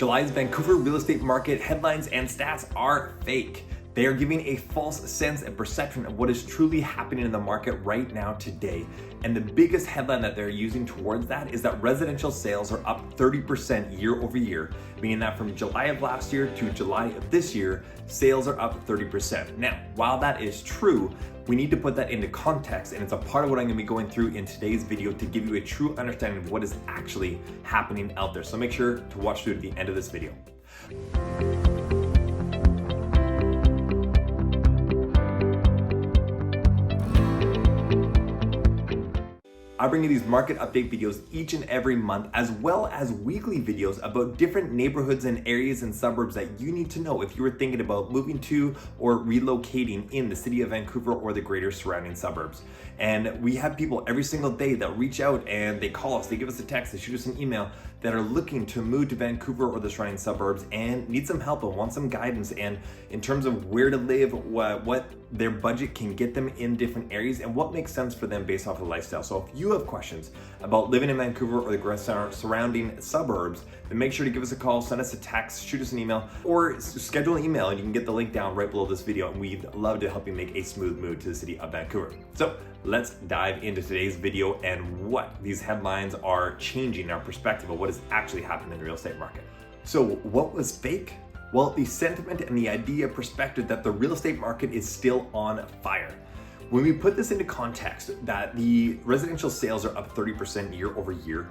July's Vancouver real estate market headlines and stats are fake. They are giving a false sense and perception of what is truly happening in the market right now today. And the biggest headline that they're using towards that is that residential sales are up 30% year over year, meaning that from July of last year to July of this year, sales are up 30%. Now, while that is true, we need to put that into context, and it's a part of what I'm gonna be going through in today's video to give you a true understanding of what is actually happening out there. So make sure to watch through to the end of this video. I bring you these market update videos each and every month, as well as weekly videos about different neighborhoods and areas and suburbs that you need to know if you were thinking about moving to or relocating in the city of Vancouver or the greater surrounding suburbs. And we have people every single day that reach out and they call us, they give us a text, they shoot us an email that are looking to move to Vancouver or the surrounding suburbs and need some help and want some guidance and in terms of where to live, what their budget can get them in different areas and what makes sense for them based off of lifestyle. So if you have questions about living in Vancouver or the surrounding suburbs, then make sure to give us a call, send us a text, shoot us an email, or schedule an email and you can get the link down right below this video, and we'd love to help you make a smooth move to the city of Vancouver. So let's dive into today's video and what these headlines are changing our perspective of what is actually happening in the real estate market. So what was fake? Well, the sentiment and the idea perspective that the real estate market is still on fire. When we put this into context, that the residential sales are up 30% year over year,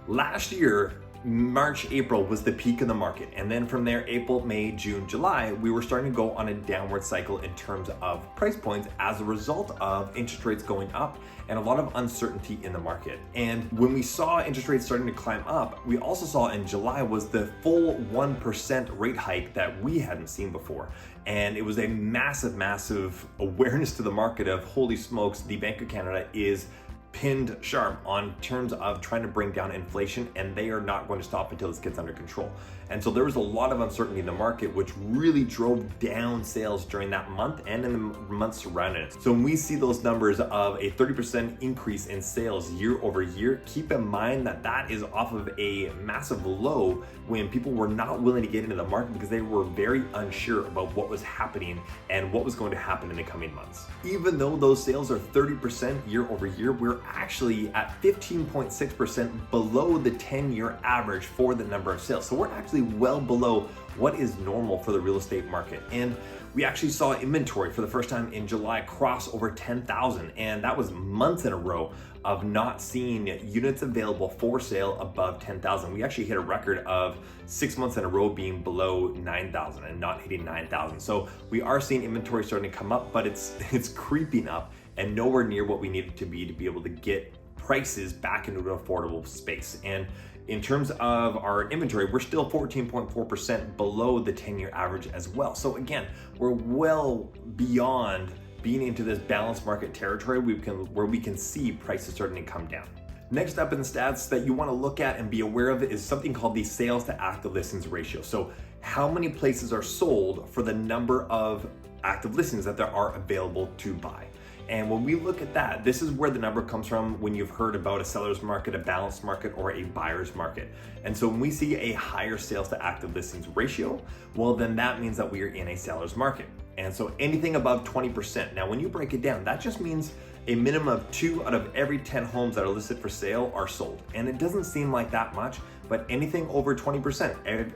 last year, March, April was the peak of the market. And then from there, April, May, June, July, we were starting to go on a downward cycle in terms of price points as a result of interest rates going up and a lot of uncertainty in the market. And when we saw interest rates starting to climb up, we also saw in July was the full 1% rate hike that we hadn't seen before. And it was a massive awareness to the market of, holy smokes, the Bank of Canada is pinned sharp on terms of trying to bring down inflation, and they are not going to stop until this gets under control. And so there was a lot of uncertainty in the market, which really drove down sales during that month and in the months surrounding it. So when we see those numbers of a 30% increase in sales year over year, keep in mind that that is off of a massive low when people were not willing to get into the market because they were very unsure about what was happening and what was going to happen in the coming months. Even though those sales are 30% year over year, we're actually at 15.6% below the 10-year average for the number of sales. So we're actually well below what is normal for the real estate market. And we actually saw inventory for the first time in July cross over 10,000. And that was months in a row of not seeing units available for sale above 10,000. We actually hit a record of 6 months in a row being below 9,000 and not hitting 9,000. So we are seeing inventory starting to come up, but it's creeping up and nowhere near what we need it to be able to get prices back into an affordable space. And in terms of our inventory, we're still 14.4% below the 10-year average as well. So again, we're well beyond being into this balanced market territory where we can see prices starting to come down. Next up in the stats that you want to look at and be aware of is something called the sales to active listings ratio. So how many places are sold for the number of active listings that there are available to buy. And when we look at that, this is where the number comes from when you've heard about a seller's market, a balanced market, or a buyer's market. And so when we see a higher sales to active listings ratio, well, then that means that we are in a seller's market. And so anything above 20%. Now, when you break it down, that just means a minimum of 2 out of every 10 homes that are listed for sale are sold. And it doesn't seem like that much, but anything over 20%,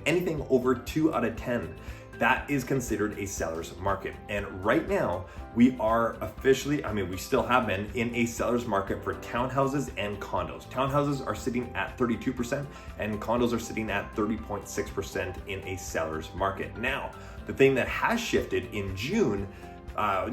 anything over 2 out of 10, that is considered a seller's market. And right now, we are officially, we still have been in a seller's market for townhouses and condos. Townhouses are sitting at 32% and condos are sitting at 30.6% in a seller's market. Now, the thing that has shifted in June,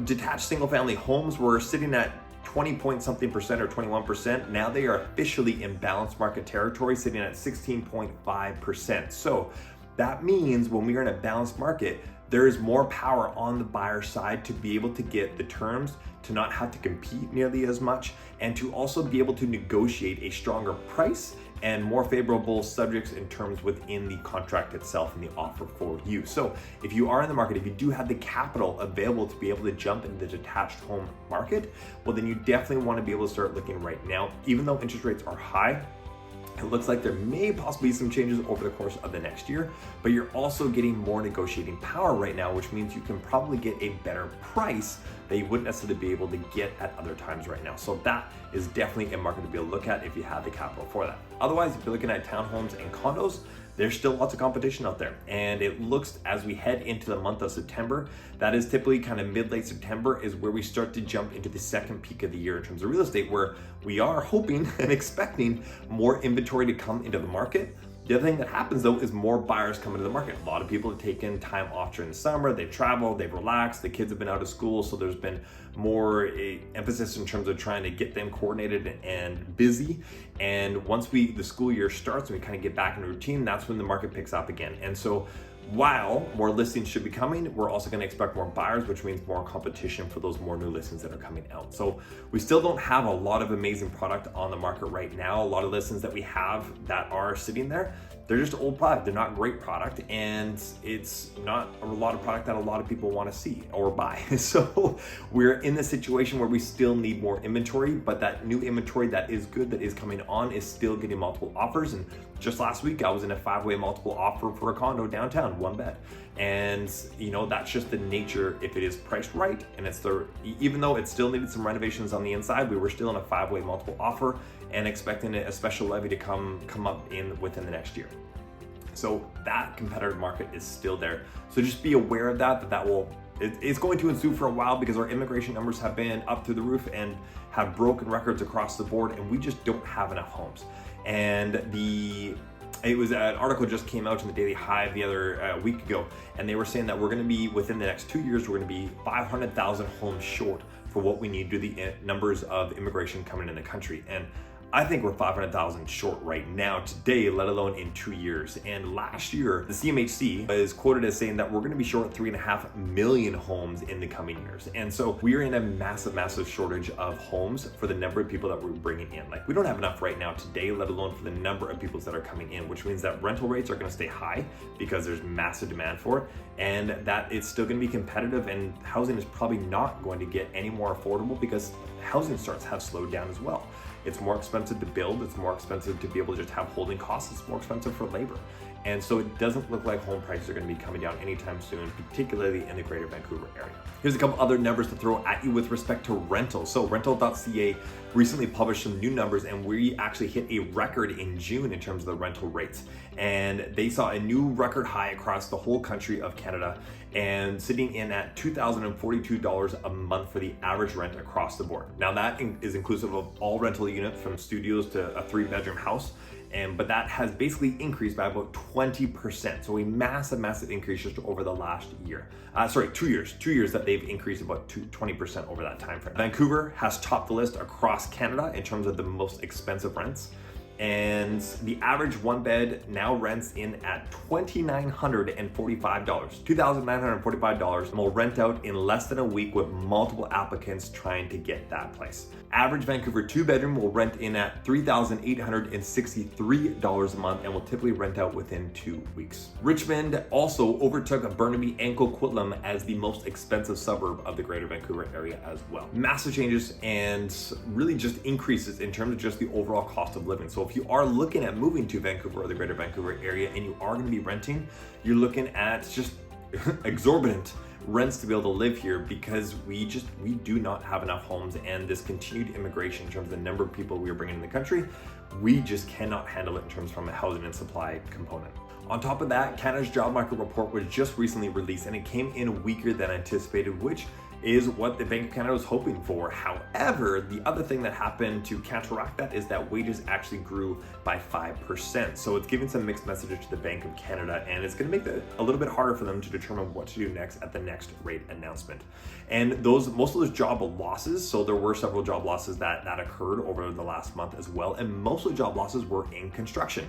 detached single family homes were sitting at 20 point something percent or 21%. Now they are officially in balanced market territory, sitting at 16.5%. So that means when we are in a balanced market, there is more power on the buyer side to be able to get the terms, to not have to compete nearly as much, and to also be able to negotiate a stronger price and more favorable subjects and terms within the contract itself and the offer for you. So if you are in the market, if you do have the capital available to be able to jump into the detached home market, well, then you definitely want to be able to start looking right now. Even though interest rates are high, It looks like there may possibly be some changes over the course of the next year, but you're also getting more negotiating power right now, which means you can probably get a better price that you wouldn't necessarily be able to get at other times right now. So that is definitely a market to be able to look at if you have the capital for that. Otherwise, if you're looking at townhomes and condos, there's still lots of competition out there. And it looks, as we head into the month of September, that is typically kind of mid-late September is where we start to jump into the second peak of the year in terms of real estate, where we are hoping and expecting more inventory to come into the market. The other thing that happens though is more buyers come into the market. A lot of people have taken time off during the summer, they've traveled, they've relaxed, the kids have been out of school, so there's been more emphasis in terms of trying to get them coordinated and busy. And once the school year starts and we kind of get back in routine, that's when the market picks up again. And so while more listings should be coming, we're also going to expect more buyers, which means more competition for those more new listings that are coming out. So we still don't have a lot of amazing product on the market right now. A lot of listings that we have that are sitting there, they're just old product. They're not great product, and it's not a lot of product that a lot of people want to see or buy. So we're in the situation where we still need more inventory, but that new inventory that is good, that is coming on, is still getting multiple offers. And just last week, I was in a 5-way multiple offer for a condo downtown, 1 bed. And that's just the nature. If it is priced right, and even though it still needed some renovations on the inside, we were still in a 5-way multiple offer and expecting a special levy to come up within the next year. So that competitive market is still there. So just be aware of it's going to ensue for a while, because our immigration numbers have been up through the roof and have broken records across the board, and we just don't have enough homes. And it was an article just came out in the Daily Hive the other week ago, and they were saying that we're going to be, within the next 2 years, we're going to be 500,000 homes short for what we need to do the numbers of immigration coming in the country. And I think we're 500,000 short right now today, let alone in 2 years. And last year, the CMHC is quoted as saying that we're going to be short 3.5 million homes in the coming years. And so we are in a massive, massive shortage of homes for the number of people that we're bringing in. Like, we don't have enough right now today, let alone for the number of people that are coming in, which means that rental rates are going to stay high because there's massive demand for it, and that it's still going to be competitive, and housing is probably not going to get any more affordable because housing starts have slowed down as well. It's more expensive to build, it's more expensive to be able to just have holding costs, it's more expensive for labor. And so it doesn't look like home prices are going to be coming down anytime soon, particularly in the Greater Vancouver area. Here's a couple other numbers to throw at you with respect to rentals. So Rental.ca recently published some new numbers, and we actually hit a record in June in terms of the rental rates. And they saw a new record high across the whole country of Canada, and sitting in at $2,042 a month for the average rent across the board. Now that is inclusive of all rental units, from studios to a 3-bedroom house. But that has basically increased by about 20%. So a massive, massive increase just over the last year. 2 years. 2 years that they've increased about 20% over that time frame. Vancouver has topped the list across Canada in terms of the most expensive rents. And the average 1-bed now rents in at $2,945, $2,945, and will rent out in less than a week with multiple applicants trying to get that place. Average Vancouver 2-bedroom will rent in at $3,863 a month and will typically rent out within 2 weeks. Richmond also overtook Burnaby and Coquitlam as the most expensive suburb of the Greater Vancouver area as well. Massive changes, and really just increases in terms of just the overall cost of living. So if you are looking at moving to Vancouver or the Greater Vancouver area and you are going to be renting, you're looking at just exorbitant rents to be able to live here, because we do not have enough homes, and this continued immigration in terms of the number of people we are bringing in the country, we just cannot handle it in terms from a housing and supply component. On top of that, Canada's job market report was just recently released, and it came in weaker than anticipated, which is what the Bank of Canada was hoping for. However, the other thing that happened to counteract that is that wages actually grew by 5%. So it's giving some mixed messages to the Bank of Canada, and it's going to make it a little bit harder for them to determine what to do next at the next rate announcement. And most of those job losses, so there were several job losses that occurred over the last month as well, and most of the job losses were in construction.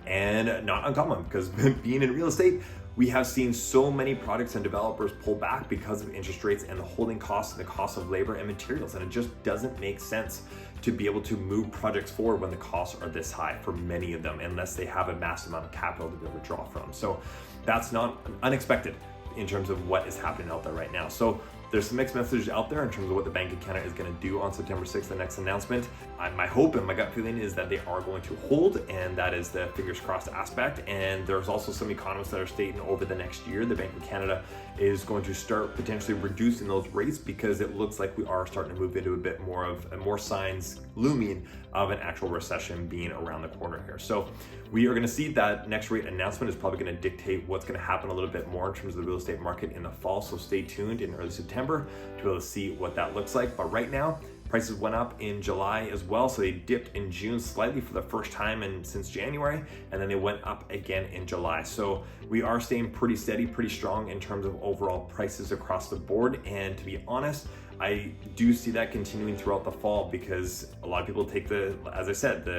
And not uncommon, because being in real estate, we have seen so many projects and developers pull back because of interest rates and the holding costs and the cost of labor and materials. And it just doesn't make sense to be able to move projects forward when the costs are this high for many of them, unless they have a massive amount of capital to be able to draw from. So that's not unexpected in terms of what is happening out there right now. So there's some mixed messages out there in terms of what the Bank of Canada is going to do on September 6th, the next announcement. My hope and my gut feeling is that they are going to hold, and that is the fingers crossed aspect. And there's also some economists that are stating over the next year, the Bank of Canada is going to start potentially reducing those rates, because it looks like we are starting to move into a bit more of more signs looming of an actual recession being around the corner here. So we are going to see that next rate announcement is probably going to dictate what's going to happen a little bit more in terms of the real estate market in the fall. So stay tuned in early September to be able to see what that looks like. But right now, prices went up in July as well. So they dipped in June slightly for the first time since January, and then they went up again in July. So we are staying pretty steady, pretty strong in terms of overall prices across the board. And to be honest, I do see that continuing throughout the fall, because a lot of people take a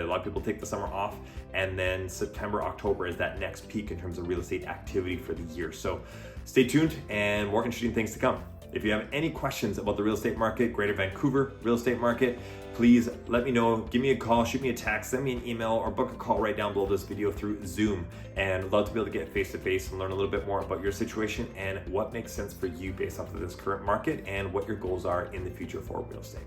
lot of people take the summer off, and then September, October is that next peak in terms of real estate activity for the year. So stay tuned, and more interesting things to come. If you have any questions about the real estate market, Greater Vancouver real estate market, please let me know. Give me a call, shoot me a text, send me an email, or book a call right down below this video through Zoom. And I'd love to be able to get face-to-face and learn a little bit more about your situation and what makes sense for you based off of this current market and what your goals are in the future for real estate.